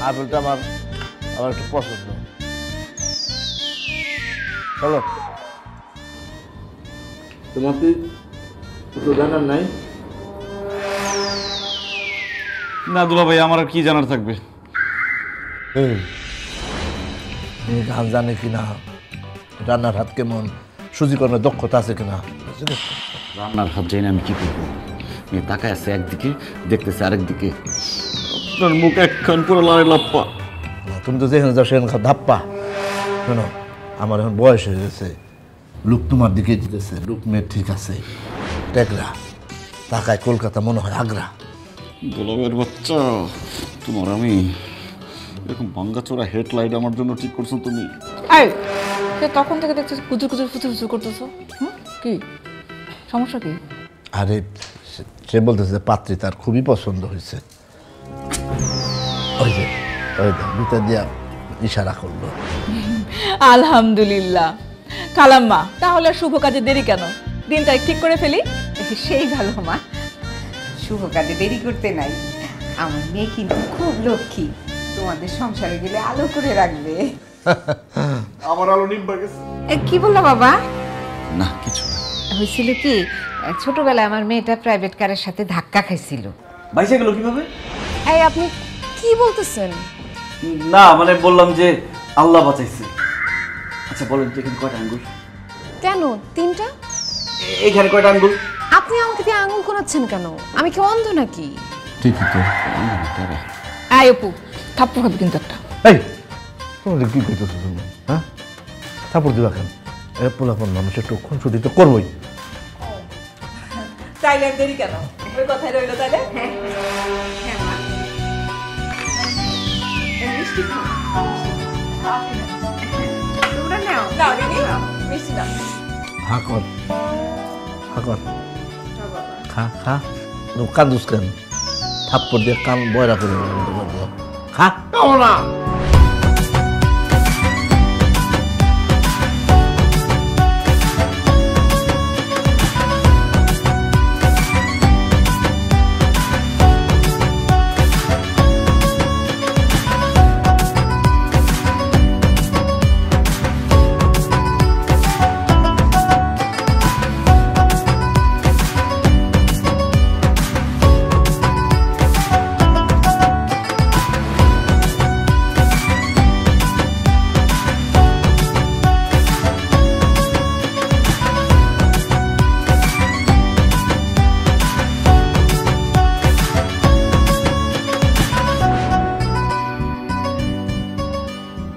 আপেলটা আমার একটু পছন্দ। চলো। তোমার কি কিছু জানার নাই? না দুলা ভাই, আমার আর কি জানার থাকবে। গান জানে কিনা, রান্নার হাত কেমন, সুজিকর্মের দক্ষতা আছে কিনা? রান্নার হাত যাই না, আমি কি করবো? মেয়ে তাকায় আছে একদিকে, দেখতেছে আরেকদিকে। আপনার মুখ একখান পুরো লাড়ে লাপ্পা। তুমি তো যেখানে যাও সেখানে ধাপ্পা। শোনো, আমার এখন বয়স হয়ে গেছে, লোক তোমার দিকে দিতেছে, লোক মেয়ে ঠিক আছে, টেকরা তাকায় কলকাতা মনে হয় আগ্রা। গোলাপের বাচ্চা, তোমার আমি এরকম ভাঙ্গা চোরা হেডলাইট আমার জন্য ঠিক করছো তুমি? তখন থেকে দেখতেছি কুচুর কুচুর ফুচুর ফুচুর করতেছো। কি সমস্যা? কি? আরে সে বলতেছে পাত্রী তার খুবই পছন্দ হয়েছে। ওই যে ভিতর দিয়া ইশারা করলো। আলহামদুলিল্লাহ। খালাম্মা, তাহলে শুভ কাজে দেরি কেন? দিন তারিখ ঠিক করে ফেলি। সেই ভালো মা, শুভ কাজে দেরি করতে নাই। আমার মেয়ে কিন্তু খুব লক্ষ্মী, তোমাদের সংসারে গেলে আলো করে রাখবে। আমার আলো নিম্বা গেছে। কি বললো বাবা? না কিছু না। হয়েছিল কি, ছোটবেলায় আমার মেয়েটা প্রাইভেট কারের সাথে ধাক্কা খাইছিল। বাইসে গেল কিভাবে? এই আপনি কি বলতেছেন? না মানে বললাম যে আল্লাহ বাঁচাইছে। আচ্ছা বলেন তো এখানে কয়টা আঙ্গুল? কেন 3টা? এখানে কয়টা আঙ্গুল? আপনি আমাকে দিয়ে আঙুল কোনাচ্ছেন কেন? আমি কি অন্ধ নাকি? ঠিকই তো। এই অপু, থাপ্পড় খাবি কিন্তু একটা। এই তোমাদের কি করতেছো তুমি? হ্যাঁ, থাপ্পড় দিবা কেন? পোলাপন মানুষের একটু খুনসুটি তো করবোই। তাইলে দেরি কেন? ওই কথাই রইলো তাইলে। হাকর হাকর খা খা, কান্দুস কেন? থাপ্পড় দিয়ে কান বয়রা করে খা। না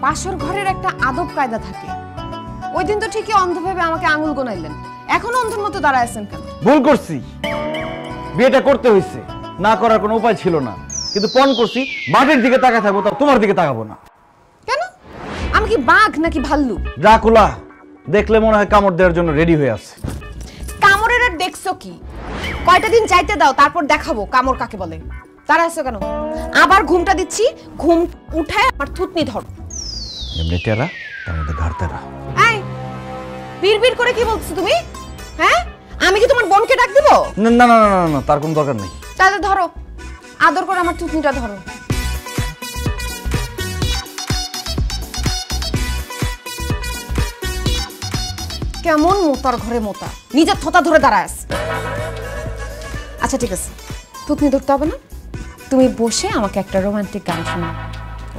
বাসর ঘরের একটা আদব কায়দা থাকে। ওই দিন তো ঠিকই অন্ধভাবে আমাকে আঙুল গোনাইলেন, এখন অন্ধের মতো দাঁড়ায় আছেন কেন? ভুল করছি, বিয়েটা করতে হয়েছে, না করার কোনো উপায় ছিল না। কিন্তু পণ করছি বাঘের দিকে তাকায় থাকবো, তা তোমার দিকে তাকাবো না। কেন? আমি কি বাঘ নাকি ভাল্লুক? ড্রাকুলা দেখলে মনে হয় কামড় দেওয়ার জন্য রেডি হয়ে আছে। কামড়ের আর দেখছো কি? কয়টা দিন যাইতে দাও, তারপর দেখাবো কামড় কাকে বলে। দাঁড়ায় আছো কেন? আবার ঘুমটা দিচ্ছি, ঘুম উঠায় আমার থুতনি ধরো। এমনি টেরা, তার মধ্যে ঘাড় তেরা। এই বিড়বিড় করে কি বলছো তুমি? হ্যাঁ, আমি কি তোমার বোনকে ডাক দিব? না না না না না, তার কোনো দরকার নেই। তাহলে ধরো, আদর করে আমার থুতনিটা ধরো। কেমন মোতার ঘরে মোতা, নিজের থোতা ধরে দাঁড়ায় আছে। আচ্ছা ঠিক আছে, থুতনি ধরতে হবে না, তুমি বসে আমাকে একটা রোমান্টিক গান শোনাও।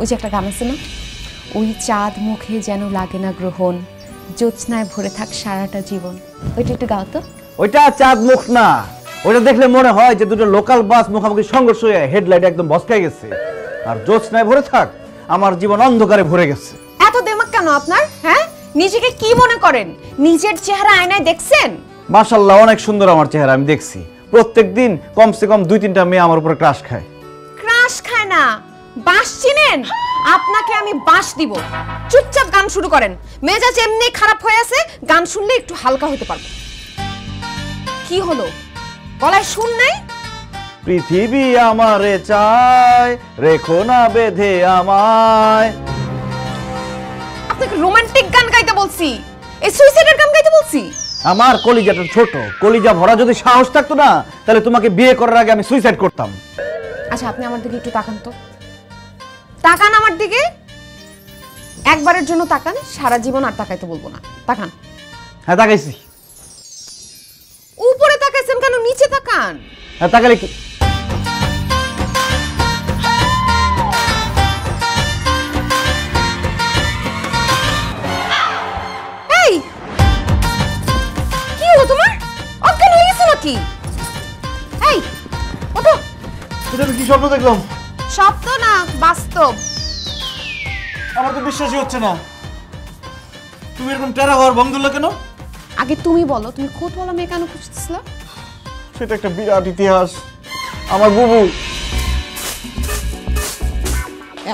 ওই যে একটা গান আছে না, ওই চাঁদ মুখে যেন লাগে না গ্রহণ, জ্যোৎস্নায় ভরে থাক সারাটা জীবন। ওইটা একটু গাও তো। ওইটা চাঁদ মুখ না, ওইটা দেখলে মনে হয় যে দুটো লোকাল বাস মুখোমুখি সংঘর্ষ হয়ে হেডলাইট একদম ভসকাই গেছে। আর জ্যোৎস্নায় ভরে থাক আমার জীবন অন্ধকারে ভরে গেছে। এত দেমাগ কেন আপনার? হ্যাঁ, নিজেকে কি মনে করেন? নিজের চেহারা আয়নায় দেখছেন? মাশাআল্লাহ, অনেক সুন্দর আমার চেহারা, আমি দেখছি। প্রত্যেকদিন কমসে কম 2-3টা মেয়ে আমার উপরে ক্রাশ খায়। ক্রাশ খায় না, বাঁশ চিনেন? আপনাকে আমি বাঁশ দিব। চুপচাপ গান শুরু করেন, মেজাজ এমনি খারাপ হয়ে আছে, গান শুনলে একটু হালকা হতে পারবে। কি হলো, গলায় শুন নাই? পৃথিবী আমারে চায়, রেখো না বেঁধে আমায়। আপনাকে রোমান্টিক গান গাইতে বলছি, এই সুইসাইডের গান গাইতে বলছি? আমার কলিজাটা ছোট, কলিজা ভরা যদি সাহস থাকতো না, তাহলে তোমাকে বিয়ে করার আগে আমি সুইসাইড করতাম। আচ্ছা আপনি আমার দিকে একটু তাকান তো। তাকান আমার দিকে, একবারের জন্য তাকান, সারা জীবন আর তাকাইতে বলবো না। তাকান। হ্যাঁ তাকাইছি। উপরে তাকাইছেন কেন, নিচে তাকান। হ্যাঁ তাকালে কি? এই কি হলো তোমার, অজ্ঞান হয়ে গেছো নাকি? এই ওঠো। এটা আমি কি স্বপ্ন দেখলাম? স্বপ্ন না, বাস্তব। আমার তো বিশ্বাসই হচ্ছে না। তুমি এরকম টেরা ঘর ভঙ্গ দিলে কেন? আগে তুমি বলো, তুমি খোদওয়ালা মেয়ে কেন খুঁজতেছিলা? সেটা একটা বিরাট ইতিহাস। আমার বুবু।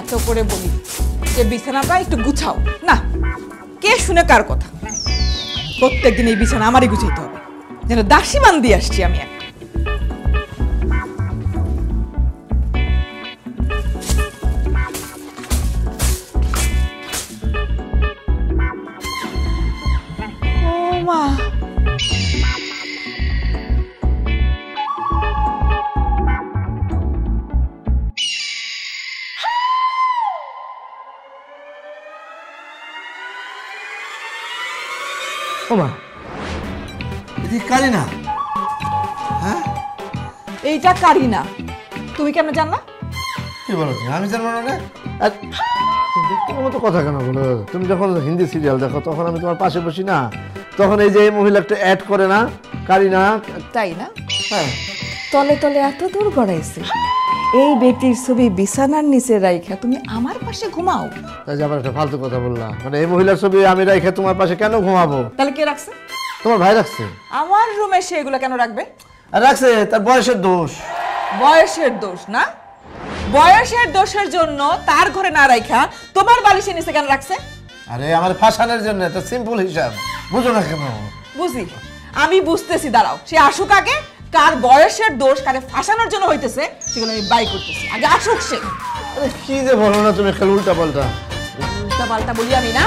এত করে বলি যে বিছানাটা একটু গুছাও না, কে শুনে কার কথা? প্রত্যেকদিন এই বিছানা আমারই গুছাইতে হবে, যেন দাসী মান দিয়ে আসছি আমি একটা। ও মা, ওমা, এদিকে কারিনা। হ্যাঁ, এইটা কারিনা। তুমি কেমন জানলা? কি বলো তুমি? আমি জানবো না? আর তোমার মতো কথা কেন বলো? তুমি যখন হিন্দি সিরিয়াল দেখো তখন আমি তোমার পাশে বসি না, তখন এই যে এই মহিলা একটা অ্যাড করে না, কারিনা। তাই না? হ্যাঁ, তলে তলে এত দূর গড়াইছে, এই বেটির ছবি বিছানার নিচে রাইখা তুমি আমার পাশে ঘুমাও? তাই যে আবার একটা ফালতু কথা বললাম। মানে এই মহিলার ছবি আমি রেখে তোমার পাশে কেন ঘুমাবো? তাহলে কে রাখছে? তোমার ভাই রাখছে। আমার রুমে সে এগুলো কেন রাখবে? আর রাখছে তার বয়সের দোষ। বয়সের দোষ না? বয়সের দোষের জন্য তার ঘরে না রাইখা তোমার বালিশের নিচে কেন রাখছে? আরে আমার ফাঁসানোর জন্য, এটা সিম্পল হিসাব, বুঝো না কেন? বুঝি, আমি বুঝতেছি। দাঁড়াও, সে আসুক আগে। কার বয়সের দোষ কারে ফাঁসানোর জন্য হইতেছে সেগুলো আমি বাই করতেছি। আগে আসুক সে। আরে কি যে বলো না তুমি, খেলে উল্টা পাল্টা। উল্টা পাল্টা বলি আমি না?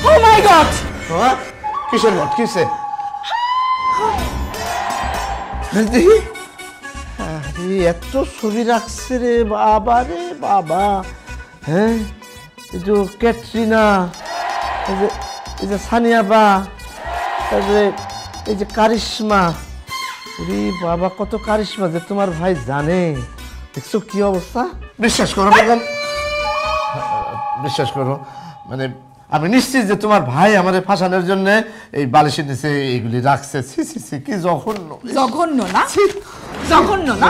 ও মাই গড! হ্যাঁ, কিসের ঘট? কিসে? আরে এত ছবি রাখছে রে বাবা, রে বাবা। হ্যাঁ, এই যে ক্যাটরিনা, এই যে সানিয়া বা, তারপরে এই যে কারিশমা। রে বাবা, কত কারিশমা যে তোমার ভাই জানে। দেখছো কি অবস্থা? বিশ্বাস করো ম্যাডাম, বিশ্বাস করো, মানে আমি নিশ্চিত যে তোমার ভাই আমাদের ফাঁসানোর জন্য এই বালিশের নিচে এইগুলি রাখছে। ছি ছি ছি, কি জঘন্য। জঘন্য না? জঘন্য না?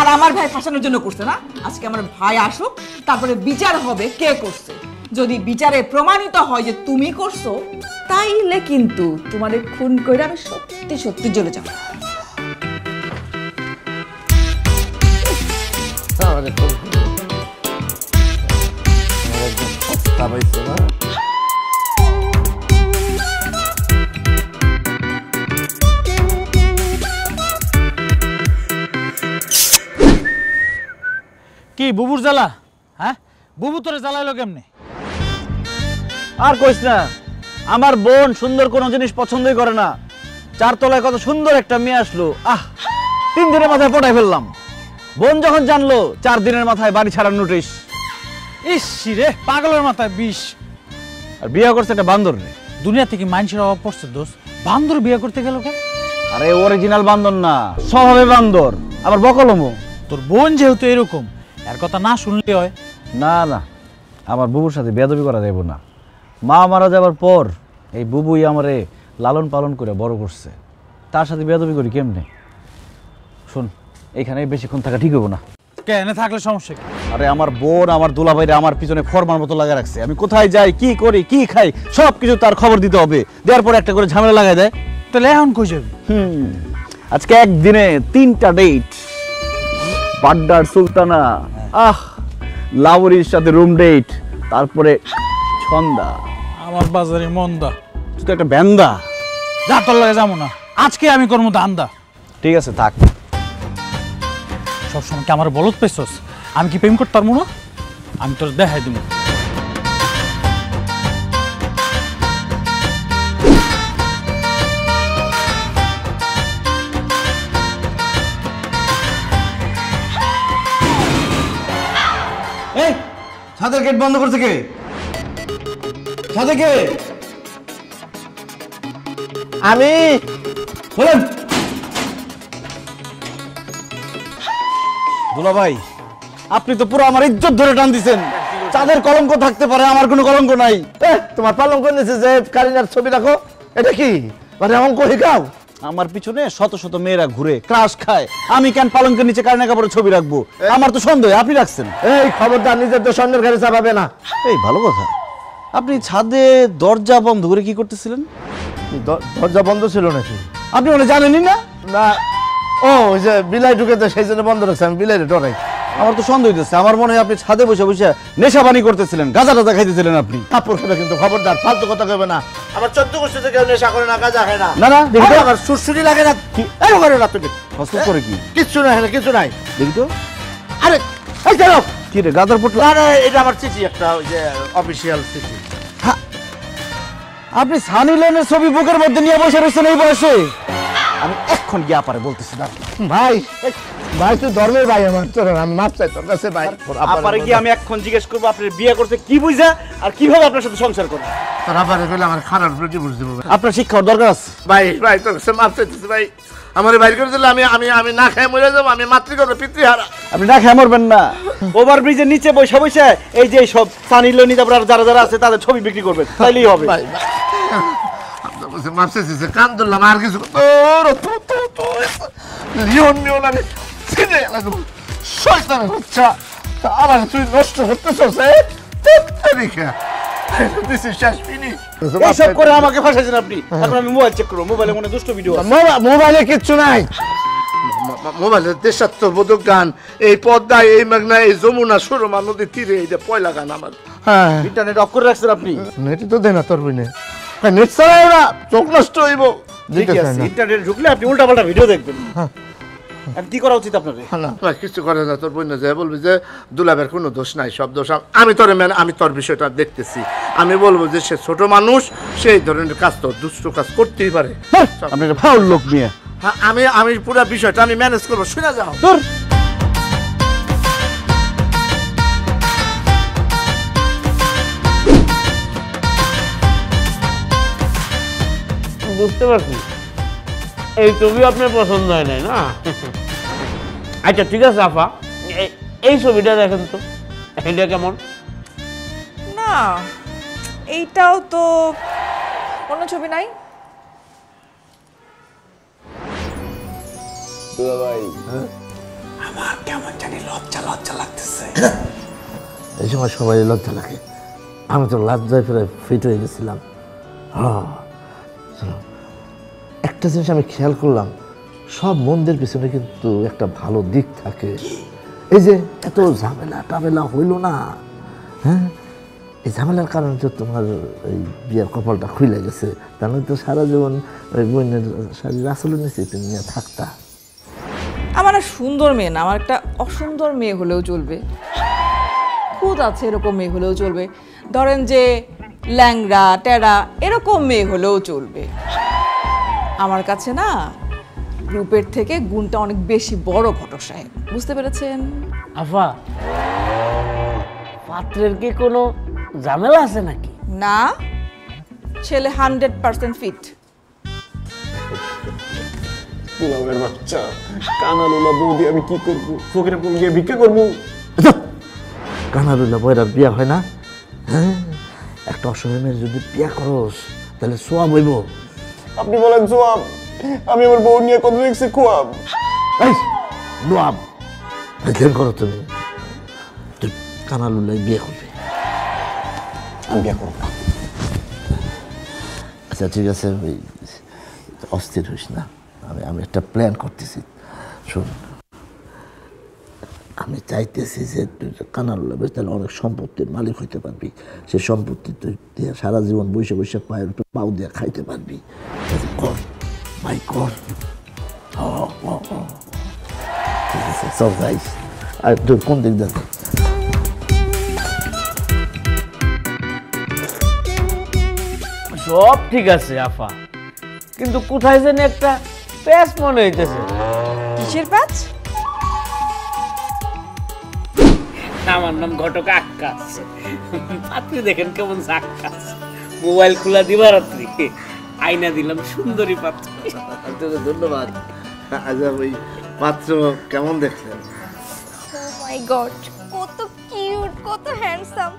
আর আমার ভাই ফাঁসানোর জন্য করছে না? আজকে আমার ভাই আসুক, তারপরে বিচার হবে কে করছে। যদি বিচারে প্রমাণিত হয় যে তুমি করছো, তাইলে কিন্তু তোমারে খুন করে আমি সত্যি সত্যি জ্বলে যাব। আমাদের খুব একদম সস্তা পাইছে না। কি বুবুর জ্বালা? হ্যাঁ, বুবু তোরে জ্বালাইলো কেমনে? আর কইস না, আমার বোন সুন্দর কোনো জিনিস পছন্দই করে না। 4 তলায় কত সুন্দর একটা মেয়ে আসলো, 3 দিনের মাথায় পটাই ফেললাম। বোন যখন জানলো 4 দিনের মাথায় বাড়ি ছাড়ার নোটিশ। ইস রে, পাগলের মাথায় বিষ। আর বিয়ে করছে একটা বান্দর রে। দুনিয়া থেকে মানুষের অভাব পড়ছে দোষ, বান্দর বিয়ে করতে গেল কেন? আরে অরিজিনাল বান্দর না, স্বভাবে বান্দর, আবার বকলমও। তোর বোন যেহেতু এরকম, এর কথা না শুনলে হয়? না না, আমার বুবুর সাথে বেয়াদবি করা যাইব না। মা মারা যাবার পর এই বুবুই আমারে লালন পালন করে বড় করছে, তার সাথে বেয়াদবি করি কেমনে? শোন, এইখানে বেশিক্ষণ থাকা ঠিক হবো না। কেন থাকলে সমস্যা কি? আরে আমার বোন আমার দুলাভাইরা আমার পিছনে ফরমার মতো লাগা রাখছে। আমি কোথায় যাই, কি করি, কি খাই, সব কিছু তার খবর দিতে হবে। দেওয়ার পর একটা করে ঝামেলা লাগাই দেয়। তাহলে এখন কই যাবি? আজকে একদিনে 3টা ডেট। বাড্ডার সুলতানা, লাউরির সাথে রুম ডেট, তারপরে ছন্দা। আমার বাজারে মন্দা, তুই তো একটা ব্যান্দা। যা, তোর লাগে যাবো না। আজকে আমি করবো ধান্দা। ঠিক আছে, থাক। সবসময় কি আমার বলত পেছস? আমি কি প্রেম করতে পারবো না? আমি তোর দেখাই দিব। ছাদের গেট বন্ধ করছে কে? ছাদে কে? আমি বলেন। দুলা ভাই, আপনি তো পুরো আমার ইজ্জত ধরে টান দিছেন। চাঁদের কলঙ্ক থাকতে পারে, আমার কোনো কলঙ্ক নাই। তোমার পালন করে নিয়েছে যে কারিনার ছবি রাখো, এটা কি মানে অঙ্ক শিখাও? আমার পিছনে শত শত মেয়েরা ঘুরে ক্রাশ খায়, আমি কেন পালঙ্কের নিচে কারিনা কাপড়ের ছবি রাখবো? আমার তো সন্দেহ, আপনি রাখছেন। এই খবরদার, নিজের তো সন্ধ্যের ঘরে চাপাবে না। এই ভালো কথা। আপনি ছাদে দরজা বন্ধ করে কি করতেছিলেন? দরজা বন্ধ ছিল নাকি? আপনি মনে জানেনই না? না, ও ওই যে বিলাই ঢুকেছে সেই জন্য বন্ধ রাখছে, আমি বিলাই ডরাই। আমার তো সন্দেহ হইতেছে, আমার মনে হয় আপনি ছাদে বসে বসে নেশা পানি করতেছিলেন, গাঁজা টাজা খাইতেছিলেন আপনি। কাপড় খাবে কিন্তু, খবরদার ফালতু কথা কইবে না। আমার 14 গোষ্ঠীতে কেউ নেশা করে না, গাঁজা খায় না। না না, দেখি তো। আমার সুরসুরি লাগে না, কি এরকম করে না তুমি? হস্ত করে কি? কিচ্ছু নাই, কিছু নাই। দেখি তো। আরে এই চলো। কি রে, গাদার পুটলা? না, এটা আমার চিঠি, একটা ওই যে অফিসিয়াল চিঠি। আপনি সানি লিওনের ছবি বুকের মধ্যে নিয়ে বসে রয়েছেন এই বয়সে? আমি এখন গিয়া পারে বলতেছি না ভাই, ভাই তুই ধর্মের ভাই আমার, তোর আমি মাপ চাই তোর কাছে ভাই। আপারে গিয়ে আমি এখন জিজ্ঞেস করবো আপনার বিয়ে করতে কি বুঝা আর কিভাবে আপনার সাথে সংসার করে। তোর আপারে বলে আমার খারাপ প্রতি বুঝতে পারবে। আপনার শিক্ষার দরকার আছে ভাই, ভাই তোর কাছে মাপ চাইতেছি ভাই, আমার বাইর করে দিলে আমি না খেয়ে মরে যাবো, আমি মাতৃগর্ভ পিতৃহারা। আপনি না খেয়ে মরবেন না। ওভার ব্রিজের নিচে বসে বসে এই যে সব সানি লিওন তারপর যারা যারা আছে তাদের ছবি বিক্রি করবেন, তাইলেই হবে। ভাই মাপ চাইতেছে, কান ধরলাম আর কিছু। তোর লিওন লিওন আমি ছিনে লাগবো, শয়তানের বাচ্চা, আমার তুই নষ্ট করতেছস। This is just finish. এইসব করে আমাকে ফাঁসাইছেন আপনি। এখন আমি মোবাইল চেক করবো, মোবাইলে মনে দুষ্ট ভিডিও আছে। মোবাইলে কিচ্ছু নাই, মোবাইলে দেশাত্মবোধক গান, এই পদ্মা, এই মেঘনা, এই যমুনা, সুরমা নদীর তীরে, এই যে পয়লা গান আমার। হ্যাঁ, ইন্টারনেট অফ করে রাখছেন আপনি। নেটই তো দেয় না তোর বইনে, নেট চালাও না, চোখ নষ্ট হইব। ইন্টারনেটে ঢুকলে আপনি উল্টাপাল্টা ভিডিও দেখবেন। আর কি করা উচিত আপনার? না কিছু করে না, তোর বইনে যে বলবি যে দুলাভের কোনো দোষ নাই, সব দোষ আমি তোর মেনে, আমি তোর বিষয়টা দেখতেছি। আমি বলবো যে সে ছোট মানুষ, সেই ধরনের কাজ তো দুষ্ট কাজ করতেই পারে। আপনি একটা ফাউল লোক নিয়ে। হ্যাঁ, আমি পুরো বিষয়টা আমি ম্যানেজ করবো, শুনে যাও। বুঝতে পারছি, এই ছবি আপনার পছন্দ হয় নাই না? আচ্ছা ঠিক আছে আপা, এই ছবিটা দেখেন তো, এটা কেমন? না, এইটাও তো অন্য ছবি নাই। আমার কেমন জানি লজ্জা লজ্জা লাগতেছে। এই সময় সবাই লজ্জা লাগে, আমি তো লজ্জায় ফিরে ফিট হয়ে গেছিলাম। একটা জিনিস আমি খেয়াল করলাম, সব মন্দের পিছনে কিন্তু একটা ভালো দিক থাকে। এই যে এত ঝামেলা টামেলা হইল না, হ্যাঁ, এই ঝামেলার কারণে তো তোমার এই বিয়ের কপালটা খুলে গেছে। তাহলে তো সারা জীবন ওই বোনের শাড়ির আসলে নিচে তুমি নিয়ে থাকতা। আমার সুন্দর মেয়ে না, আমার একটা অসুন্দর মেয়ে হলেও চলবে, খুদ আছে এরকম মেয়ে হলেও চলবে, ধরেন যে ল্যাংড়া টেরা এরকম মেয়ে হলেও চলবে। আমার কাছে না গ্রুপের থেকে গুণটা অনেক বেশি বড়, ঘটক সাহেব, বুঝতে পেরেছেন? আফা, পাত্রের কি কোনো ঝামেলা আছে নাকি? না, ছেলে 100% ফিট। দুলাভের বাচ্চা, কানালুলা বৌদি, আমি কি করবো? ফকিরে গিয়ে ভিক্ষা করবো? কানালুলা বইরার বিয়া হয় না? হ্যাঁ, একটা অসহায় মেয়ের যদি বিয়া করস তাহলে সোয়াব হইব। আপনি বলেন সোয়াব, আমি আমার বউ নিয়ে কত দেখছি খোয়াব। এই লোয়াব দেন করো তুমি, তুই কানালুলাই বিয়ে করবে। আমি বিয়ে করবো না। আচ্ছা ঠিক আছে, ওই অস্থির হইস না, আমি একটা প্ল্যান করতেছি। শোন, আমি চাইতেছি যে তুই কানালুলা বেশ তাহলে অনেক সম্পত্তির মালিক হইতে পারবি। সে সম্পত্তি তুই দিয়ে সারা জীবন বসে বসে পায়ের উপর পাও দিয়ে খাইতে পারবি। কর ভাই, কর। ঠিক আছে, সব যাইস। আর তুই কোন দিক যাবি? সব ঠিক আছে আফা, কিন্তু কোথায় যেন একটা প্যাচ মনে হইতেছে। কিসের প্যাচ? আমার নাম ঘটক আকাশ। পাত্রী দেখেন কেমন আকাশ, মোবাইল খোলা দিবারাত্রি আয়না দিলাম সুন্দরী পাত্র। ধন্যবাদ। আচ্ছা ওই পাত্র কেমন দেখছেন? ও মাই গড, কত কিউট, কত হ্যান্ডসাম।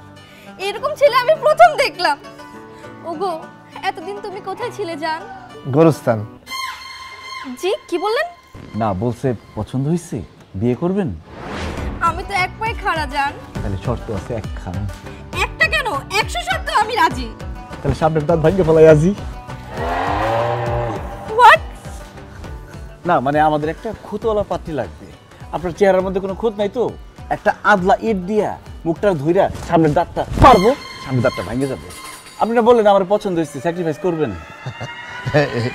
এরকম ছেলে আমি প্রথম দেখলাম। ওগো, এতদিন তুমি কোথায় ছিলে জান? গোরস্থান। জি, কি বললেন? না, বলছে পছন্দ হয়েছে, বিয়ে করবেন? আমি তো এক পায়ে খাড়া জান। তাহলে শর্ত আছে একখানা। একটা কেন, 100 শর্ত আমি রাজি। তাহলে সামনের দাঁত ভাঙ্গে ফেলাই আজি। হোয়াট? না মানে আমাদের একটা খুঁতওয়ালা পাত্রী লাগবে। আপনার চেহারার মধ্যে কোনো খুঁত নাই তো? একটা আদলা ইট দিয়া মুখটা ধইরা সামনের দাঁতটা পারবো, সামনের দাঁতটা ভাঙ্গে যাবে। আপনি না বললেন আমার পছন্দ হয়েছে, স্যাক্রিফাইস করবেন?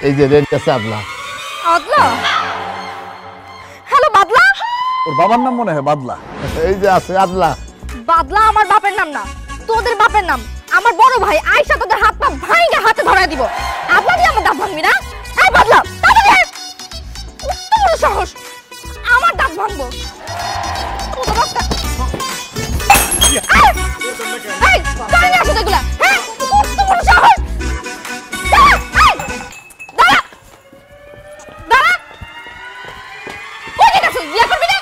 এই যে রেড আছে আদলা। আদলা? হ্যালো বাদলা? ওর বাবার নাম মনে হয় বাদলা। এই যে আছে আদলা। বাদলা আমার বাপের নাম না, তোদের বাপের নাম। আমার বড় ভাই আয়শা তোদের হাত পা ভাঙে হাতে ধরায় দিব। আদলা দিয়ে আমার দাঁত ভাঙবি না? এই বাদলা, তাড়াতাড়ি আয়। কত বড় সাহস, আমার দাঁত ভাঙবো? কত বাচ্চা। এই, কানে নিয়ে আসো তো এগুলা। হ্যাঁ, কত বড় সাহস। দাঁড়া, এই, দাঁড়া, দাঁড়া। কই গেছিস, বিয়ে করবি না?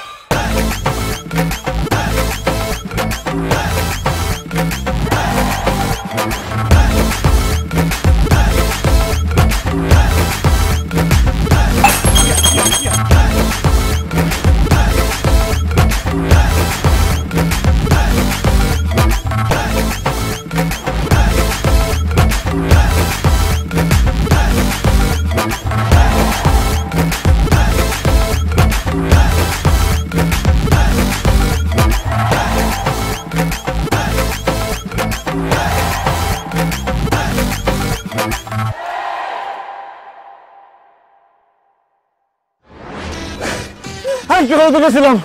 কি বলতে গেছিলাম?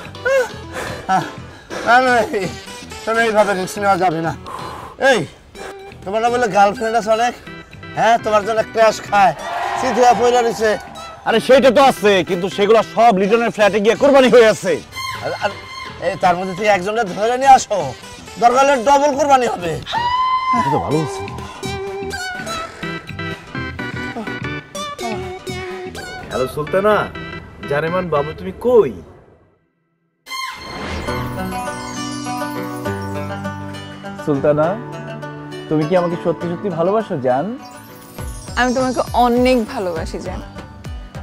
এইভাবে রিস্ক নেওয়া যাবে না। এই তোমার না বলে গার্লফ্রেন্ড আছে অনেক? হ্যাঁ, তোমার জন্য ক্র্যাশ খায়, সিধা পয়লা রয়েছে। আরে সেইটা তো আছে, কিন্তু সেগুলো সব লিটনের ফ্ল্যাটে গিয়ে কোরবানি হয়ে আছে। আর এই তার মধ্যে থেকে একজনকে ধরে নিয়ে আসো, দরকার হলে ডবল কোরবানি হবে। এটা তো ভালো হচ্ছে। হ্যালো সুলতানা, জানেমান বাবু তুমি কই? সুলতানা, তুমি কি আমাকে সত্যি সত্যি ভালোবাসো জান? আমি তোমাকে অনেক ভালোবাসি জান,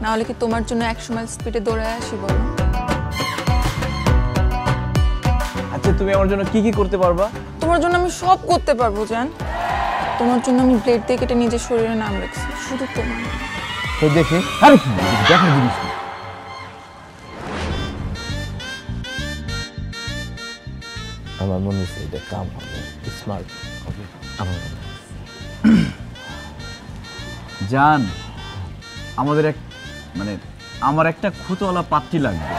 না হলে কি তোমার জন্য 100 মাইল স্পিডে দৌড়ায় আসি বলো? আচ্ছা, তুমি আমার জন্য কি কি করতে পারবা? তোমার জন্য আমি সব করতে পারবো জান। তোমার জন্য আমি ব্লেড দিয়ে কেটে নিজের শরীরে নাম রাখছি, শুধু তোমার। তো দেখি। আরে কি দেখার জিনিস না। আমার মনে হচ্ছে এটা কাম হবে, স্মার্ট হবে। জান, আমাদের আমার একটা খুঁতওয়ালা পাত্রী লাগবে।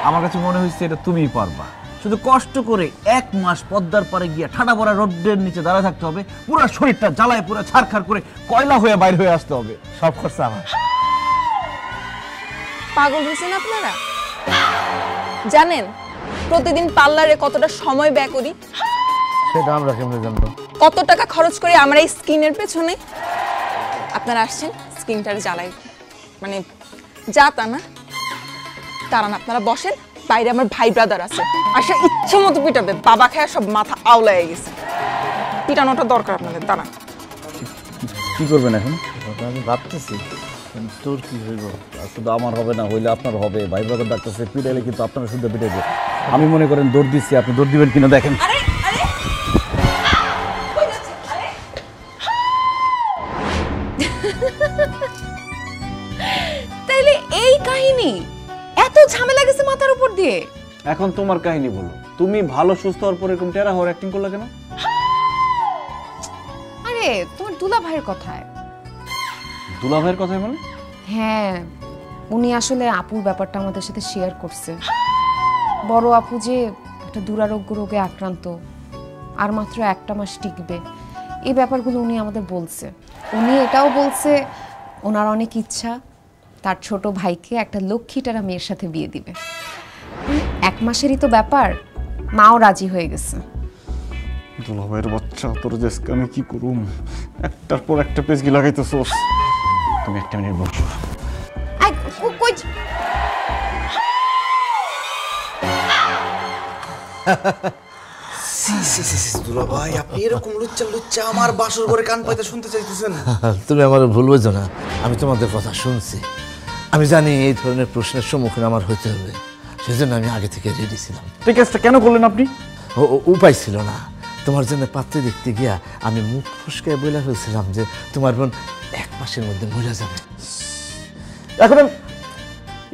আমার কাছে মনে হচ্ছে এটা তুমিই পারবা। শুধু কষ্ট করে 1 মাস পদ্মার পারে গিয়ে ঠাডা পড়া রোদ্রের নিচে দাঁড়ায় থাকতে হবে, পুরো শরীরটা জ্বালায় পুরো ছারখার করে কয়লা হয়ে বাইরে হয়ে আসতে হবে। সব খরচা আমার। পাগল হয়েছেন আপনারা? জানেন প্রতিদিন পার্লারে কতটা সময় ব্যয় করি? সেটা আমরা কেমনে জানবো? কত টাকা খরচ করি আমরা এই স্কিনের পেছনে? আপনারা আসছেন স্কিনটার জ্বালাই, মানে যা তা না কারণ আপনারা বসেন, বাইরে আমার ভাই ব্রাদার আছে, আসে ইচ্ছে মতো পিটাবে। বাবা খায় সব মাথা আওলায় গেছে, পিটানোটা দরকার আপনাদের। দাঁড়ান, কি করবেন এখন? আমি ভাবতেছি তোর কি হইব। শুধু আমার হবে না, হইলে আপনার হবে। ভাই ব্রাদার ডাক্তারছে, পিটাইলে কিন্তু আপনারা শুদ্ধ পিটাইবে। আমি মনে করেন দৌড় দিচ্ছি, আপনি দৌড় দিবেন কিনা দেখেন। তাইলে এই কাহিনী, এত ঝামেলা গেছে মাথার উপর দিয়ে। এখন তোমার কাহিনী বলো, তুমি ভালো সুস্থ হওয়ার পর এরকম টেরা হওয়ার অ্যাক্টিং করলে কেন? আরে তোমার দুলা ভাইয়ের কথায়। দুলা ভাইয়ের কথাই মানে? হ্যাঁ, উনি আসলে আপুর ব্যাপারটা আমাদের সাথে শেয়ার করছে। বড় আপু যে একটা দুরারোগ্য রোগে আক্রান্ত, আর মাত্র 1টা মাস টিকবে, এই ব্যাপারগুলো উনি আমাদের বলছে। উনি এটাও বলছে ওনার অনেক ইচ্ছা তার ছোট ভাইকে একটা লক্ষ্মীটারা মেয়ের সাথে বিয়ে দিবে। 1 মাসেরই তো ব্যাপার, মাও রাজি হয়ে গেছে। দুলাভাইয়ের বাচ্চা, তোর দেশকে আমি কি করুম? একটার পর একটা পেজকি লাগাইতেছোস। তুমি একটা মিনিট বসো। দুলাভাই, আপনি এরকম লুচ্চা লুচ্চা আমার বাসর ঘরে কান পাইতে শুনতে চাইতেছেন? তুমি আমার ভুল বোঝো না, আমি তোমাদের কথা শুনছি। আমি জানি এই ধরনের প্রশ্নের সম্মুখীন আমার হতে হবে, সেজন্য আমি আগে থেকে রেডি ছিলাম। এই কাজটা কেন করলেন আপনি? উপায় ছিল না, তোমার জন্য পাত্রে দেখতে গিয়া আমি মুখ ফসকে বলে ফেলছিলাম যে তোমার বোন 1 মাসের মধ্যে মরে যাবে।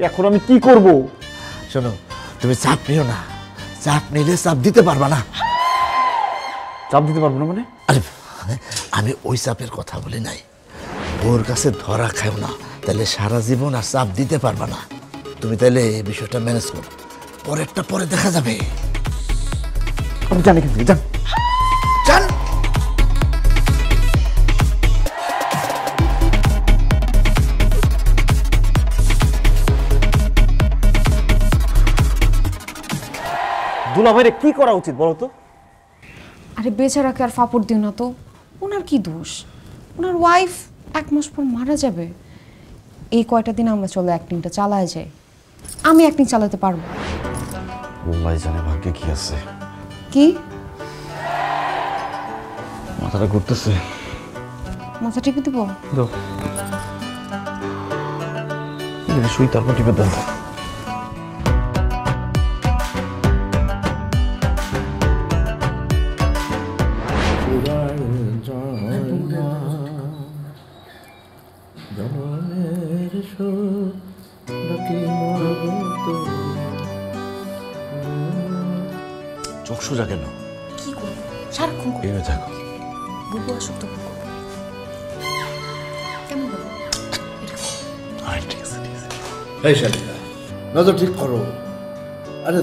এখন আমি কি করব? শোনো, তুমি চাপ নিও না, চাপ নিলে চাপ দিতে পারবা না। চাপ দিতে পারবো না মানে? আরে আমি ওই চাপের কথা বলি নাই, ওর কাছে ধরা খাও না, তাহলে সারা জীবন আর চাপ দিতে পারবা না। তুমি তাহলে এই বিষয়টা ম্যানেজ করো, পরেরটা পরে দেখা যাবে। আমি জানি কিন্তু জান জান দুলাভাইরে কি করা উচিত বলো তো? আরে বেচারাকে আর ফাপড় দিও না তো, ওনার কি দোষ? ওনার ওয়াইফ 1 মাস পর মারা যাবে। এই কয়টা দিন আমরা চলো অ্যাক্টিংটা চালায় যাই। আমি অ্যাক্টিং চালাতে পারবো। আল্লাহ জানে ভাগ্যে কি আছে। কি মাথাটা ঘুরতেছে, মাথা টিপে দিব? দাও শুই, তারপর টিপে দাও। চোখ সোজা কেন? কি করবো সারাক্ষণ এনে থাকো। বুবু আসুক তো কেমন বলবো? এই শালিকা, নজর ঠিক করো। আরে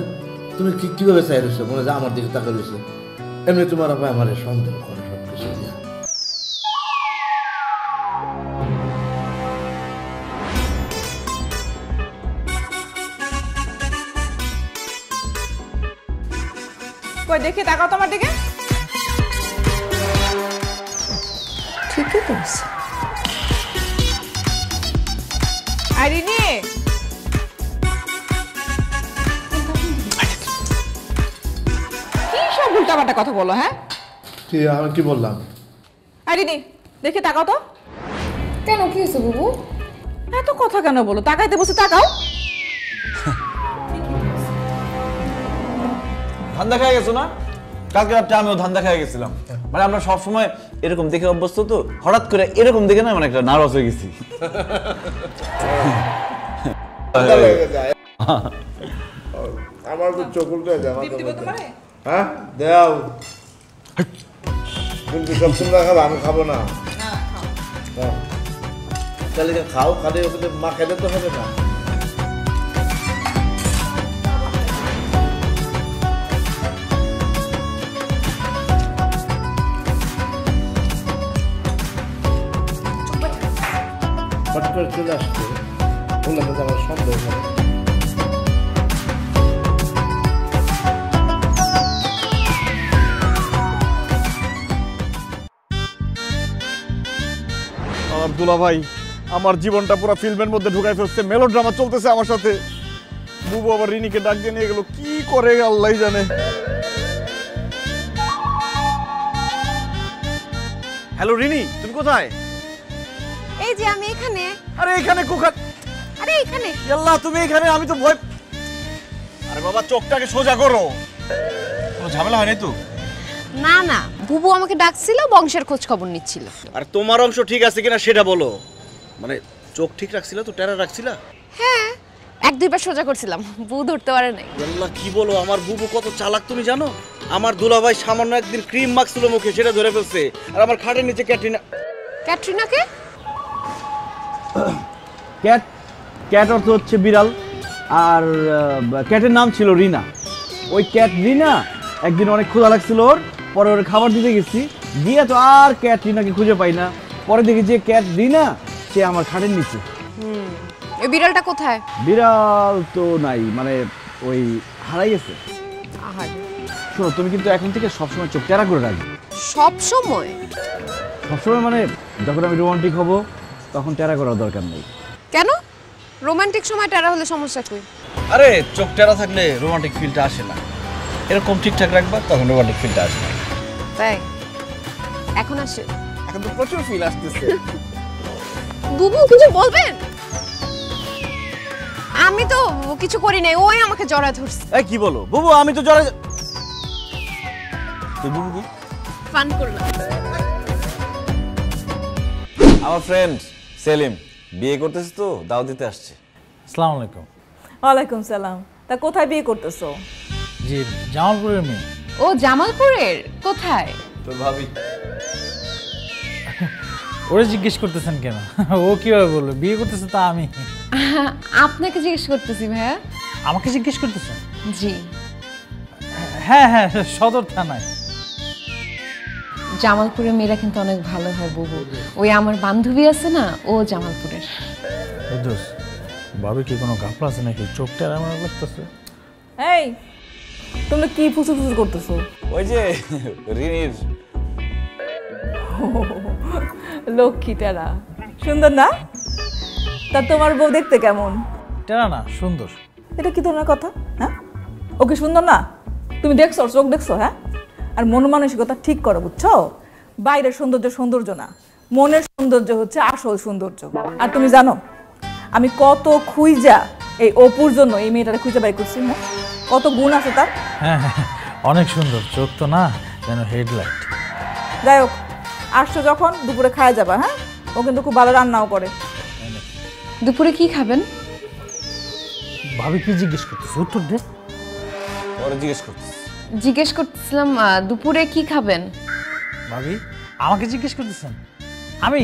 তুমি কিভাবে চাই রয়েছো? মনে হয় আমার দিকে তাকা রয়েছো। এমনি তোমার আবার আমার সন্দেহ করে সব কিছু নিয়ে। কই দেখি, তাকাও তোমার দিকে। ঠিকই বলছে। আইরিনি, কি সব উল্টাপাল্টা কথা বলো? হ্যাঁ আমি কি বললাম? আইরিনি দেখি তাকাও তো। কেন কি হয়েছে বুবু? এত কথা কেন বলো? তাকাইতে বসে তাকাও। ধান্দা খেয়ে গেছো না? কালকে রাত্রে আমিও ধান্দা খেয়ে গেছিলাম। মানে আমরা সবসময় এরকম দেখে অভ্যস্ত, তো হঠাৎ করে এরকম দেখে না মানে একটা নার্ভাস হয়ে গেছি। আমার তো চোখ উল্টে যায়। হ্যাঁ দেও, কিন্তু সব তোমরা খাবো, আমি খাবো না। তাহলে খাও, খালি ওখানে মা খেলে তো হবে না। চলে আসছে, বললাম যে আমার সন্দেহ হবে। আমার দুলাভাই আমার জীবনটা পুরো ফিল্মের মধ্যে ঢুকাই ফেলছে, মেলোড্রামা চলতেছে আমার সাথে। বুবু আবার রিনিকে ডাক দিয়ে নিয়ে গেল, কি করে আল্লাহ জানে। হ্যালো রিনি, তুমি কোথায়? এই যে আমি এখানে। আরে এখানে কোখান? আরে এখানে। আল্লাহ তুমি এখানে, আমি তো ভয়। আরে বাবা চোখটাকে সোজা করো, কোনো ঝামেলা হয় নাই তো? না না, বুবু আমাকে ডাকছিল, বংশের খোঁজ খবর নিচ্ছিল। আর তোমার অংশ ঠিক আছে কিনা সেটা বলো। মানে চোখ ঠিক রাখছিলা তো, টেরা রাখছিলা? হ্যাঁ, 1-2 বার সোজা করছিলাম, বুবু ধরতে পারে নাই। আল্লাহ কি বলো, আমার বুবু কত চালাক তুমি জানো? আমার দুলাভাই সামান্য একদিন ক্রিম মাখছিল মুখে, সেটা ধরে ফেলছে। আর আমার খাটের নিচে ক্যাটরিনা। ক্যাটরিনাকে? ক্যাট, ক্যাট অর্থ হচ্ছে বিড়াল, আর ক্যাটের নাম ছিল রিনা। ওই ক্যাট রিনা একদিন অনেক ক্ষুধা লাগছিল ওর, পরে ওর খাবার দিতে গেছি, দিয়ে তো আর ক্যাট রিনাকে খুঁজে পাই না। পরে দেখি যে ক্যাট রিনা সে আমার খাটের নিচে। এই বিড়ালটা কোথায়? বিড়াল তো নাই, মানে ওই হারাই গেছে। আহার শোনো, তুমি কিন্তু এখন থেকে সবসময় চোখ টেরা করে রাখবে। সব সময়? সবসময় মানে যখন আমি রোমান্টিক হব তখন টেরা করার দরকার নেই। কেন? রোমান্টিক সময় টেরা হলে সমস্যা কই? আরে চোখ টেরা থাকলে রোমান্টিক ফিলটা আসে না। এরকম ঠিকঠাক রাখবা তখন রোমান্টিক ফিলটা আসে। তাই এখন আসে? এখন তো প্রচুর ফিল আসতেছে। বুবু কিছু বলবেন? আমি তো কিছু করি নাই, ওই আমাকে জড়া ধরছে। এই কি বলো বুবু? আমি তো জড়া তুই বুবু কি ফান করলাম। আমার ফ্রেন্ড সেলিম বিয়ে করতেছে তো দাও দিতে আসছে। আসসালামু আলাইকুম। ওয়ালাইকুম সালাম। তা কোথায় বিয়ে করতেছো? জি, জামালপুরের মেয়ে। ও জামালপুরের? কোথায়? তোর ভাবি। ওরে জিজ্ঞেস করতেছেন কেন? ও কিভাবে বললো বিয়ে করতেছে? তা আমি আপনাকে জিজ্ঞেস করতেছি ভাইয়া। আমাকে জিজ্ঞেস করতেছেন? জি। হ্যাঁ হ্যাঁ, সদর থানায়। জামালপুরের মেয়েরা কিন্তু অনেক ভালো হয় বুবু। ওই আমার বান্ধবী আছে না, ও জামালপুরের। বুঝছস ভাবি কি কোনো গাফলা আছে নাকি? চোখটা আমার লাগতেছে। এই তোমরা কি ফুসু ফুসু করতেছো? ওই যে রিনির লক্ষ্মীটারা সুন্দর না? তা তোমার বউ দেখতে কেমন? টেরা না, সুন্দর। এটা কি ধরনের কথা? হ্যাঁ, ওকে সুন্দর না? তুমি দেখছো, চোখ দেখছো? হ্যাঁ, আর মন মানসিকতা ঠিক করো, বুঝছো? বাইরের সৌন্দর্য সৌন্দর্য না, মনের সৌন্দর্য হচ্ছে আসল সৌন্দর্য। আর তুমি জানো আমি কত খুঁজা এই অপুর জন্য এই মেয়েটারে খুঁজে বাই করছি। হ্যাঁ, কত গুণ আছে তার। হ্যাঁ হ্যাঁ, অনেক সুন্দর। চোখ তো না যেন হেডলাইট। যাই হোক, আসছো যখন দুপুরে খাওয়া যাবা। হ্যাঁ, ও কিন্তু খুব ভালো রান্নাও করে। দুপুরে কি খাবেন? ভাবি কি জিজ্ঞেস করতেছে? উত্তর দে। ওরা জিজ্ঞেস করতেছে। জিজ্ঞেস করতেছিলাম দুপুরে কি খাবেন। ভাবি আমাকে জিজ্ঞেস করতেছেন? আমি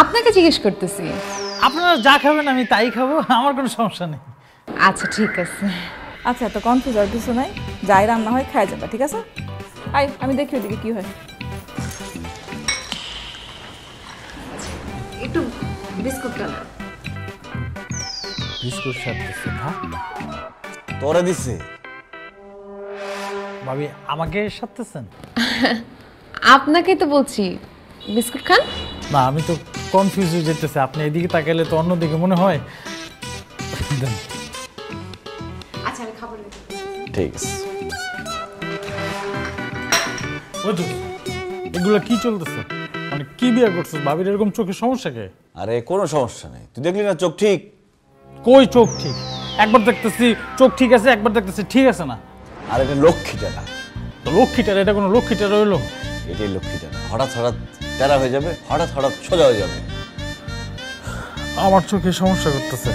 আপনাকে জিজ্ঞেস করতেছি। আপনারা যা খাবেন আমি তাই খাবো, আমার কোনো সমস্যা নেই। আচ্ছা ঠিক আছে। আচ্ছা, তো কনফিউজ আর কিছু নাই, যাই রান্না হয় খাওয়া যাবে, ঠিক আছে? আই আমি দেখি ওদিকে কি হয়। একটু বিস্কুটটা না। বিস্কুট সারতেছে না? তোরে দিছে। ভাবি আমাকে সারতেছেন? আপনাকেই তো বলছি বিস্কুট খান। না, আমি তো কনফিউজ হয়ে যেতেছে। আপনি এদিকে তাকাইলে তো অন্যদিকে মনে হয়। আচ্ছা আমি খাবার নিতে। ঠিক আছে। এগুলো কি চলতেছে? মানে কি বিয়ে করছো? ভাবির এরকম চোখের সমস্যা কে? আরে কোনো সমস্যা নেই, তুই দেখলি না চোখ ঠিক। কই চোখ ঠিক? একবার দেখতেছি চোখ ঠিক আছে, একবার দেখতেছি ঠিক আছে না। আর এটা লক্ষ্মীটা না। তো লক্ষ্মীটার এটা কোনো লক্ষ্মীটার রইলো? এটাই লক্ষ্মীটা না। হঠাৎ হঠাৎ টেরা হয়ে যাবে, হঠাৎ হঠাৎ সোজা হয়ে যাবে। আমার চোখে সমস্যা করতেছে।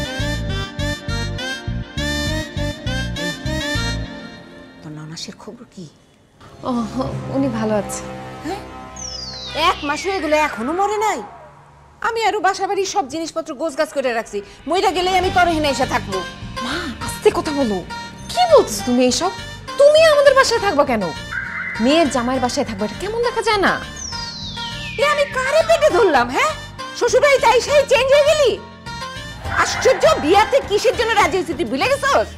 তোর নানাসের খবর কি? ও উনি ভালো আছে। হ্যাঁ, 1 মাস হয়ে গেল এখনো মরে নাই। আমি আরো বাসা বাড়ির সব জিনিসপত্র গোছগাছ করে রাখছি, মইরা গেলেই আমি তোর এখানে এসে থাকবো। মা আস্তে কথা বলো। কি বলছিস তুমি এইসব? তুমি আমাদের বাসায় থাকবা কেন? মেয়ের জামাইয়ের বাসায় থাকবা, এটা কেমন দেখা যায় না? আমি কারে পেটে ধরলাম? হ্যাঁ, শ্বশুরবাড়ি যাই সেই চেঞ্জ হয়ে গেলি? আশ্চর্য, বিয়াতে কিসের জন্য রাজি হয়েছিস তুই ভুলে গেছস?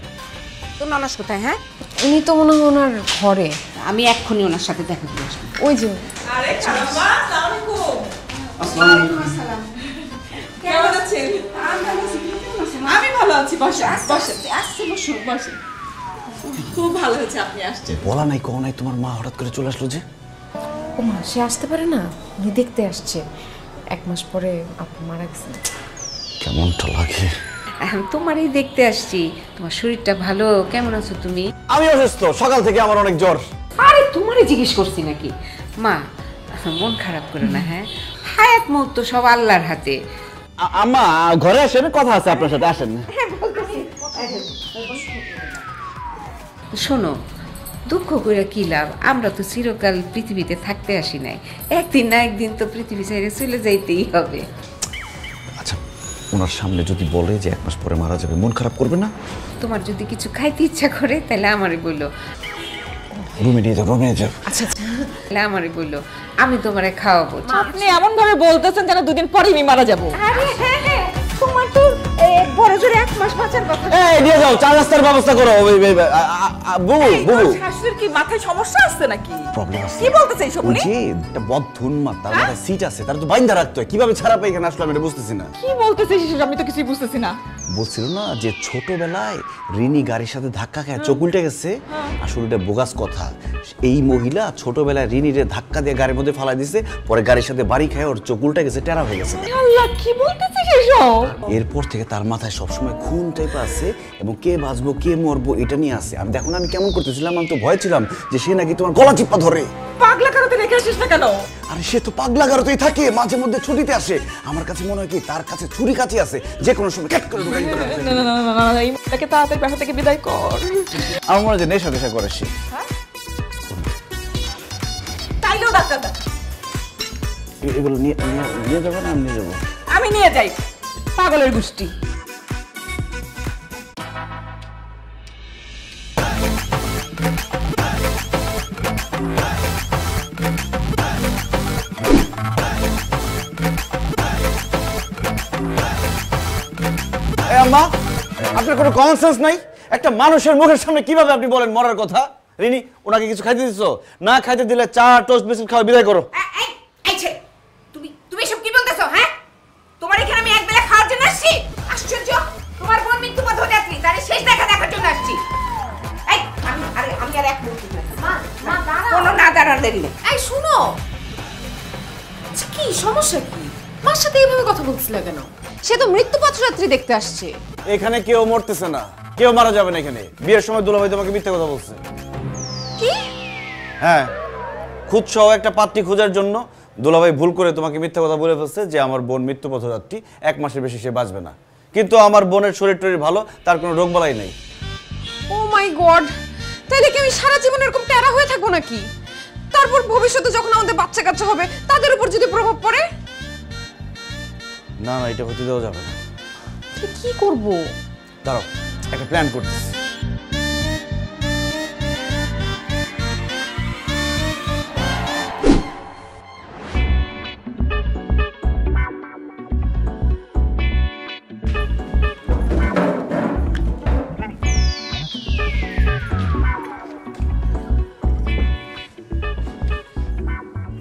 তোর নানাস কোথায়? হ্যাঁ, উনি তো মনে হয় ওনার ঘরে। আমি এক্ষুনি ওনার সাথে দেখা করে আসবো। ওই যে। আরে খালাম্মা, আসসালামু আলাইকুম। আসসালাম। কেমন আছেন? আমি ভালো আছি। বসে বসে আসছে, বসো বসে। খুব ভালো হয়েছে আপনি আসছেন। বলা নাই কো নাই, তোমার মা হঠাৎ করে চলে আসলো যে? ও মা, সে আসতে পারে না, উনি দেখতে আসছে। 1 মাস পরে আপু মারা গেছেন। কেমনটা লাগে? তোমারই দেখতে আসছি। তোমার শরীরটা ভালো? কেমন আছো তুমি? আমি অসুস্থ, সকাল থেকে আমার অনেক জ্বর। আরে তোমারই জিজ্ঞেস করছি নাকি? মা মন খারাপ করো না। হ্যাঁ, হায়াত মৌত তো সব আল্লাহর হাতে। আম্মা ঘরে আসেন, কথা আছে আপনার সাথে, আসেন। শোনো, দুঃখ করে কি লাভ? আমরা তো চিরকাল পৃথিবীতে থাকতে আসি নাই, একদিন না একদিন তো পৃথিবী ছেড়ে চলে যাইতেই হবে। আচ্ছা, ওনার সামনে যদি বলে যে 1 মাস পরে মারা যাবে, মন খারাপ করবে না? তোমার যদি কিছু খাইতে ইচ্ছা করে তাহলে আমারে বললো। রুমে নিয়ে যাও, রুমে নিয়ে যাও। আচ্ছা তাহলে আমারে বললো, আমি তোমারে খাওয়াবো। আপনি এমন ভাবে বলতেছেন যেন 2 দিন পরেই আমি মারা যাব। আরে হ্যাঁ হ্যাঁ, তোমার তো বড় জোরে 1 মাস বাঁচার কথা। এই দিয়ে যাও, চা নাস্তার ব্যবস্থা করো। বুবু বুবু শাশুড়ির কি মাথায় সমস্যা আছে নাকি? প্রবলেম আছে। কি বলতেছে এইসব উনি? বুঝি একটা বদ্ধুন মাত, তার মাথায় সিট আছে, তার তো বাইন্ধা রাখতে হয়। কিভাবে ছাড়া পাই এখানে আসলে আমি এটা বুঝতেছি না। কি বলতেছিস আমি তো কিছুই বুঝতেছি না। বলছিল না যে ছোটবেলায় রিনি গাড়ির সাথে ধাক্কা খেয়ে চোখ উল্টে গেছে, আসলে এটা বোগাস কথা। এই মহিলা ছোটবেলায় রিনিরে ধাক্কা দিয়ে গাড়ির মধ্যে ফালাই দিছে, পরে গাড়ির সাথে বাড়ি খায় ওর চোখ উল্টে গেছে, টেরা হয়ে গেছে। আল্লাহ, কি বলতেছিস এসব? এরপর থেকে তার মাথায় সবসময় খুন টাইপ আছে এবং কে বাঁচবো কে মরবো এটা নিয়ে আছে। আমি দেখো না আমি কেমন করতেছিলাম, আমি তো ভয় ছিলাম যে সে নাকি তোমার গলা চিপা ধরে। পাগলা কারোতে রেখে আসিস না কেন? আরে সে তো পাগলা গারোতেই থাকে, মাঝে মধ্যে ছুটিতে আসে। আমার কাছে মনে হয় কি তার কাছে ছুরি কাছে আছে, যে কোনো সময় ক্যাট করে ঢুকে দিতে পারে। না না না না না, এই মেয়েটাকে তাড়াতাড়ি বাসা থেকে বিদায় কর। আমার মনে হয় যে নেশা টেশা করে সে। তাইলেও ডাক্তার দেখ। এগুলো নিয়ে যাবো না আমি নিয়ে যাবো? আমি নিয়ে যাই, পাগলের গোষ্ঠী। আম্মা, আপনার কোনো কমন সেন্স নাই? একটা মানুষের মুখের সামনে কিভাবে আপনি বলেন মরার কথা? রিনি, ওনাকে কিছু খাইতে দিছো? না খাইতে দিলে চা টোস্ট বিস্কুট খাওয়া বিদায় করো। তুমি এসব কি বলতেছো? হ্যাঁ, তোমার এখানে আমি একবেলা খাওয়ার জন্য আসছি? আশ্চর্য, তোমার বোন মৃত্যু পথযাত্রী, তার শেষ দেখার জন্য আসছি। এই আমি আর এক মুহূর্ত মা দাঁড়াও। কোনো না দাঁড়ালে দিলে। এই শুনো, কি সমস্যা কি? মার সাথে এইভাবে কথা বলছিলে কেন? সে তো মৃত্যু পথযাত্রী দেখতে আসছে। এখানে কেউ মরতেছে না, কেউ মারা যাবে না। এখানে বিয়ের সময় দুলাভাই তোমাকে মিথ্যা কথা বলছে। কি? হ্যাঁ, খুদ সহ একটা পাত্রী খোঁজার জন্য দুলাভাই ভুল করে তোমাকে মিথ্যা কথা বলে ফেলছে যে আমার বোন মৃত্যু পথযাত্রী, 1 মাসের বেশি সে বাঁচবে না। কিন্তু আমার বোনের শরীর টরীর ভালো, তার কোনো রোগ বালাই নেই। ও মাই গড, তাহলে কি আমি সারা জীবন এরকম টেরা হয়ে থাকবো নাকি? তারপর ভবিষ্যতে যখন আমাদের বাচ্চা কাচ্চা হবে তাদের উপর যদি প্রভাব পড়ে? না না, এটা হতে দেওয়া যাবে না। কি করব? দাঁড়াও, একটা প্ল্যান করতেছি।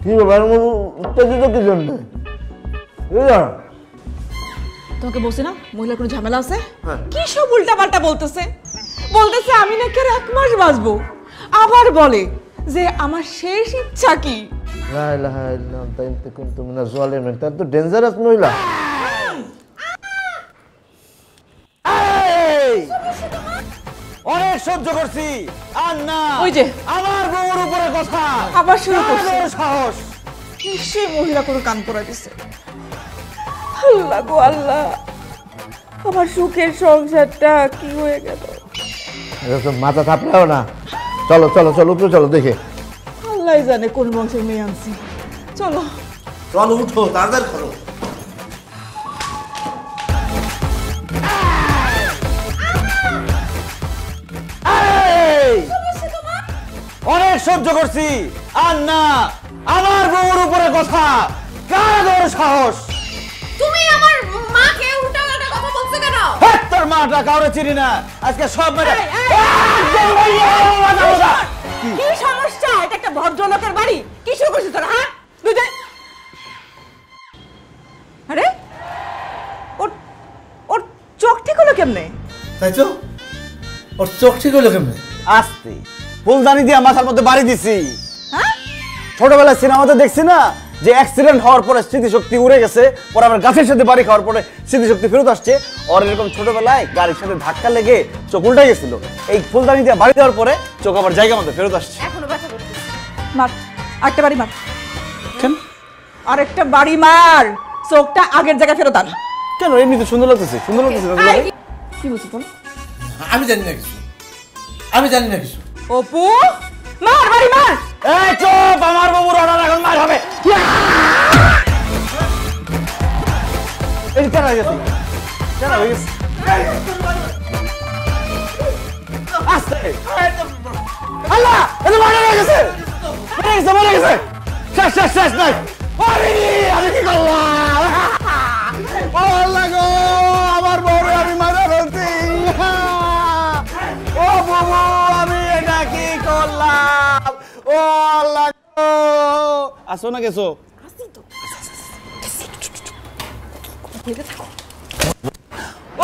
কি ব্যাপার, উত্তেজিত কি জন্য? তোমাকে বলছি না মহিলার কোনো ঝামেলা আছে? কি সব উল্টা পাল্টা বলতেছে। বলতেছে আমি নাকি আর 1 মাস বাঁচবো, আবার বলে যে আমার শেষ ইচ্ছা কি। লা ইলাহা ইল্লাল্লাহ, তাই কিন্তু মিনা জালিমিন, তার তো ডেঞ্জারাস মহিলা। অনেক সহ্য করছি, আর না। ওই যে আমার বউর উপরে কথা আবার শুরু করছে। সাহস, নিশ্চয়ই মহিলা কোনো কান পড়া দিছে। আল্লাহ গো আল্লাহ, আমার সুখের সংসারটা কি হয়ে গেল। মাথা থাপড়াও না, চলো চলো চলো উপরে চলো, দেখে আল্লাহ জানে কোন বংশের মেয়ে আনছি। চলো চলো, উঠো তাড়াতাড়ি করো। অনেক সহ্য করছি, আর না। আমার বউর উপরে কথা কার সাহস? তুমি আমার মাকে উল্টাপাল্টা কথা বলছো কেন? তোর মাটা কাউরে চিনি না, আজকে সব মেরে। কি সমস্যা? এটা একটা ভদ্রলোকের বাড়ি, কি শুরু করছিস তোরা? হ্যাঁ, আরে ওর চোখ ঠিক হলো কেমনে? তাই তো, ওর চোখ ঠিক হলো কেমনে? আস্তে ফুলদানি দিয়ে মাথার মধ্যে বাড়ি দিছি। ছোটবেলায় সিনেমাতে দেখছি না যে অ্যাক্সিডেন্ট হওয়ার পরে স্মৃতিশক্তি উড়ে গেছে, পরে আবার গাছের সাথে বাড়ি খাওয়ার পরে স্মৃতিশক্তি ফেরত আসছে। আর এরকম ছোটবেলায় গাড়ির সাথে ধাক্কা লেগে চোখ উল্টে গেছিল, এই ফুলদানি দিয়ে বাড়ি দেওয়ার পরে চোখ আবার জায়গা মতো ফেরত আসছে। এখনো ব্যথা করতেছে। মার, আরেকটা বাড়ি মার। কেন? আরেকটা বাড়ি মার, চোখটা আগের জায়গায় ফেরত আন। কেন? এমনিতে সুন্দর লাগতেছে, সুন্দর লাগতেছে না? কি বলছিস বল? আমি জানি না কিছু, আমি জানি না কিছু। অপু, মার বাড়ি মার। এই চুপ, আমার বাবুর অর্ডার এখন মার হবে। এই কেন হয়ে গেছে? কেন হয়ে গেছে? আস্তে। আল্লাহ, এটা মারা হয়ে গেছে, মারা গেছে, মারা গেছে। শেষ শেষ শেষ নাই। আমি কি করলাম? আল্লাহ গো, আমার বউরে আমি মারা ফেলছি। বাবা আমি এটা কি করলাম ও আল্লাহ আসো না গেছো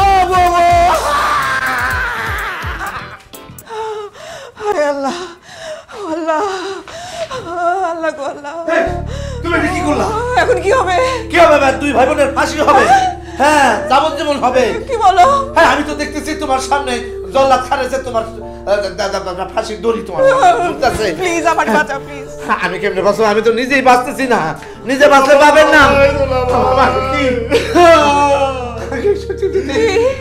ও বাবা হায় আল্লাহ আল্লাহ আল্লাহ গো আল্লাহ তুমি এটা কি করলা? এখন কি হবে? কি হবে ভাই? দুই ভাই বোনের ফাঁসি হবে। হ্যাঁ, যাবজ্জীবন হবে। কি বলো? হ্যাঁ, আমি তো দেখতেছি তোমার সামনে জল্লাদ খারেছে তোমার ফাঁসির দড়ি তোমার ঝুলতেছে। প্লিজ আমার বাঁচাও প্লিজ। আমি কেমনে বাঁচবো? আমি তো নিজেই বাঁচতেছি না। নিজে বাঁচলে পাবেন না।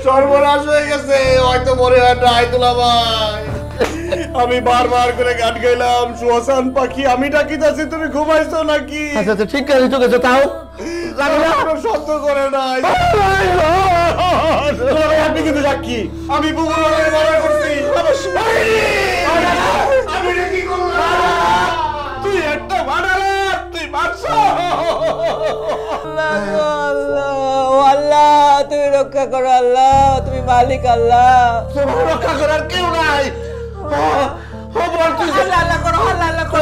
সর্বনাশ হয়ে গেছে হয়তো মরে হয় না আইতুলা ভাই আমি বারবার করে গান গাইলাম সুহাসান পাখি আমি ডাকিতেছি তুমি ঘুমাইছো নাকি আচ্ছা আচ্ছা ঠিক আছে চোখে তাও শব্দ করে নাই আপনি কিন্তু সাক্ষী আমি পুকুর মনে করছি আমি কি করলাম তুই একটা বানালা তুই মারছো আল্লাহ তুমি রক্ষা করো আল্লাহ তুমি মালিক আল্লাহ তোমার রক্ষা করার কেউ নাই আল্লাহ করো আল্লাহ করো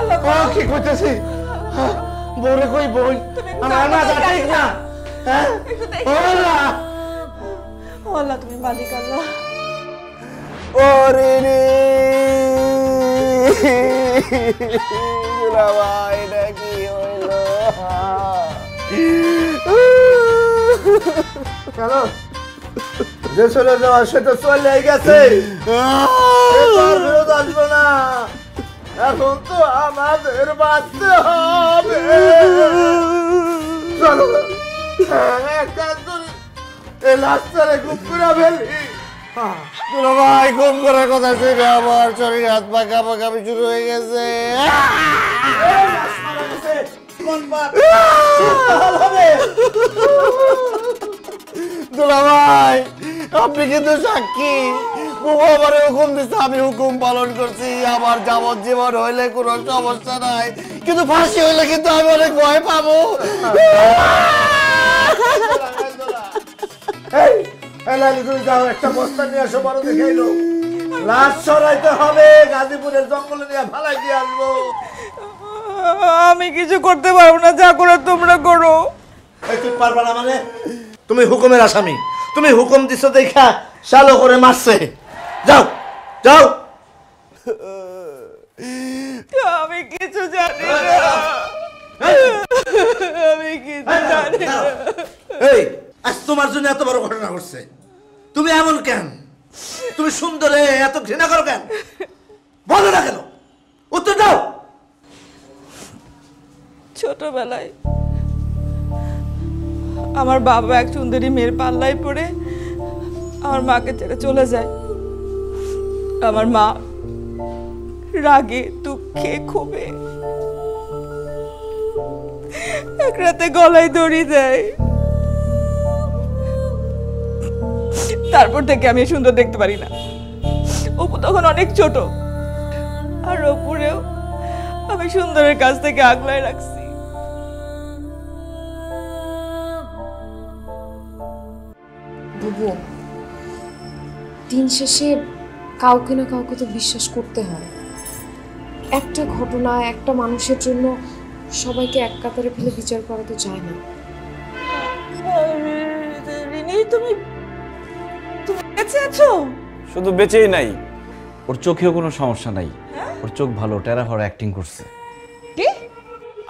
আল্লাহ কর কি করতেছি বউরে কই বই আমার না ঠিক না হ্যাঁ আল্লাহ তুমি মালিক আল্লাহ ওরে রে ভাই এটা কি হইলো হ্যালো যে চলে যাওয়া সে তো চলে গেছে ফেরত আসবে না এখন তো আমাদের বাঁচতে হবে চলো এই লাস্টারে খুব করে ফেলি ভাই খুব করার কথা ছিল আমার শরীর হাত পা কাঁপাকাঁপি শুরু হয়ে গেছে ভাই আপনি কিন্তু সাক্ষী আমার হুকুম দিচ্ছে আমি হুকুম পালন করছি আমার যাবজ্জীবন হইলে কোনো সমস্যা নাই কিন্তু ফাঁসি হইলে কিন্তু আমি অনেক ভয় পাবো তুমি যাও একটা বস্তা নিয়ে আসো বড় দেখাইলো লাশ সরাইতে হবে গাজীপুরের জঙ্গলে নিয়ে ফালাই দিয়ে আসবো আমি কিছু করতে পারবো না যা করে তোমরা করো তুই পারবা না মানে তুমি হুকুমের আসামি তুমি হুকুম দিছো দেখা শালো করে মারছে যাও যাও আমি কিছু জানি না আমি কিছু জানি না এই আজ তোমার জন্য এত বড় ঘটনা ঘটছে তুমি এমন কেন তুমি সুন্দরে এত ঘৃণা করো কেন বলো না কেন উত্তর দাও ছোটবেলায় আমার বাবা এক সুন্দরী মেয়ের পাল্লায় পড়ে আমার মাকে ছেড়ে চলে যায় আমার মা রাগে দুঃখে ক্ষোভে এক রাতে গলায় দড়ি দেয় তারপর থেকে আমি সুন্দর দেখতে পারি না অপু তখন অনেক ছোট আর অপুরেও আমি সুন্দরের কাছ থেকে আগলায় রাখছি বুবু দিন শেষে কাউকে না কাউকে তো বিশ্বাস করতে হয় একটা ঘটনা একটা মানুষের জন্য সবাইকে এক কাতারে ফেলে বিচার করা তো যায় না রিনি তুমি বেঁচে আছো শুধু বেঁচেই নাই ওর চোখেও কোনো সমস্যা নাই ওর চোখ ভালো টেরা হওয়ার অ্যাক্টিং করছে কি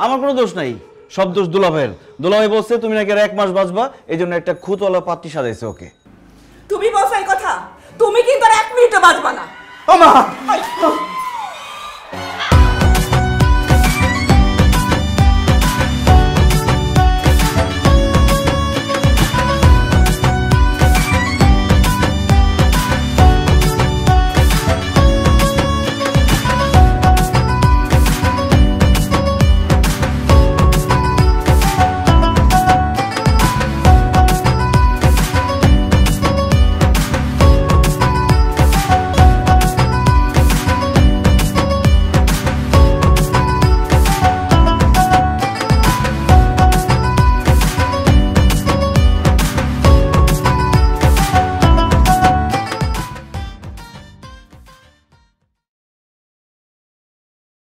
আমার কোনো দোষ নাই সব দোষ দুলাভাইয়ের দুলাভাই বলছে তুমি নাকি আর 1 মাস বাঁচবা এই জন্য একটা খুঁতওয়ালা পাত্রী সাজাইছে ওকে তুমি বলছো এই কথা তুমি কিন্তু আর 1 মিনিটও বাঁচবা না ও মা